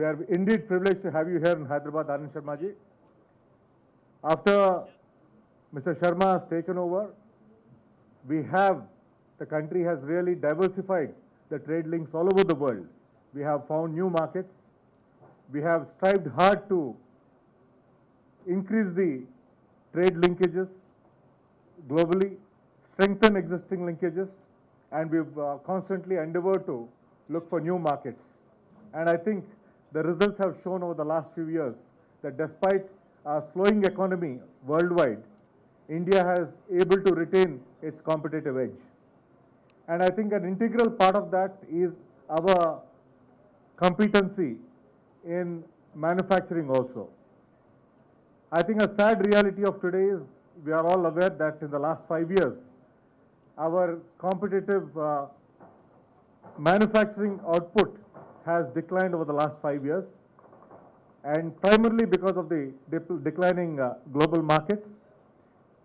We are indeed privileged to have you here in Hyderabad, Anand Sharma ji. After Mr. Sharma has taken over, the country has really diversified the trade links all over the world. We have found new markets. We have strived hard to increase the trade linkages globally, strengthen existing linkages, and we've constantly endeavored to look for new markets. And I think the results have shown over the last few years that despite a slowing economy worldwide, India has able to retain its competitive edge. And I think an integral part of that is our competency in manufacturing also. I think a sad reality of today is we are all aware that in the last 5 years, our competitive manufacturing output has declined over the last 5 years, and primarily because of the declining global markets.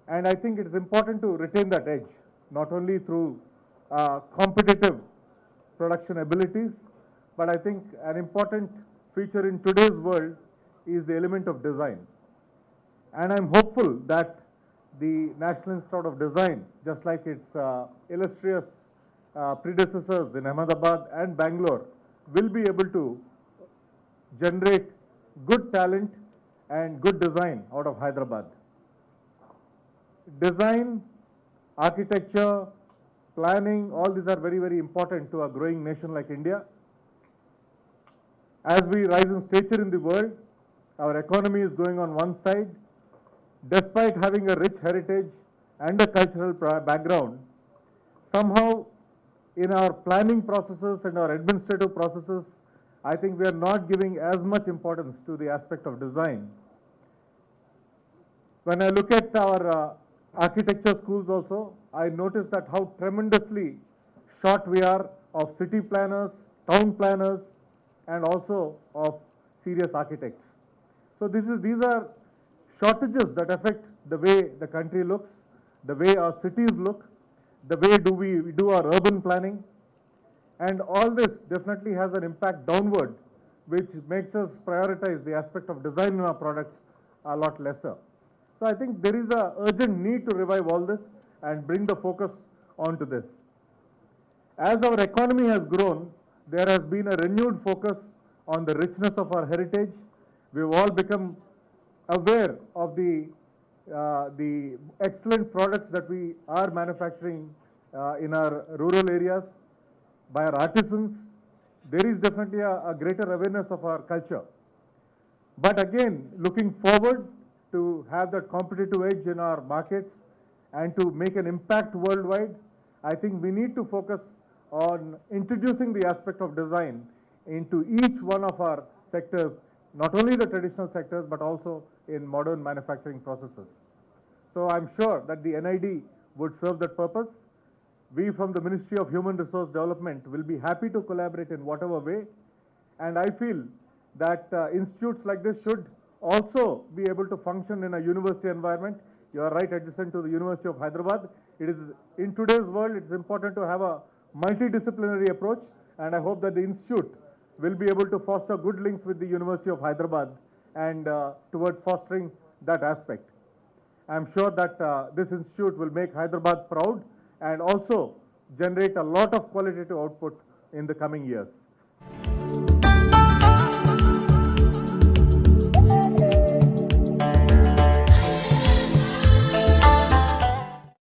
And I think it is important to retain that edge, not only through competitive production abilities, but I think an important feature in today's world is the element of design. And I'm hopeful that the National Institute of Design, just like its illustrious predecessors in Ahmedabad and Bangalore, will be able to generate good talent and good design out of Hyderabad. Design, architecture, planning, all these are very, very important to a growing nation like India. As we rise in stature in the world, our economy is going on one side. Despite having a rich heritage and a cultural background, somehow in our planning processes and our administrative processes, I think we are not giving as much importance to the aspect of design. When I look at our architecture schools also, I notice that how tremendously short we are of city planners, town planners, and also of serious architects. So these are shortages that affect the way the country looks, the way our cities look, the way we do our urban planning, and all this definitely has an impact downward, which makes us prioritize the aspect of design in our products a lot lesser. So I think there is an urgent need to revive all this and bring the focus onto this. As our economy has grown, there has been a renewed focus on the richness of our heritage. We've all become aware of the excellent products that we are manufacturing in our rural areas by our artisans. There is definitely a greater awareness of our culture. But again, looking forward to have that competitive edge in our markets and to make an impact worldwide, I think we need to focus on introducing the aspect of design into each one of our sectors, not only the traditional sectors, but also in modern manufacturing processes. So I'm sure that the NID would serve that purpose. We from the Ministry of Human Resource Development will be happy to collaborate in whatever way. And I feel that institutes like this should also be able to function in a university environment. You are right adjacent to the University of Hyderabad. It is, in today's world, it's important to have a multidisciplinary approach, and I hope that the institute will be able to foster good links with the University of Hyderabad and towards fostering that aspect. I'm sure that this institute will make Hyderabad proud and also generate a lot of qualitative output in the coming years.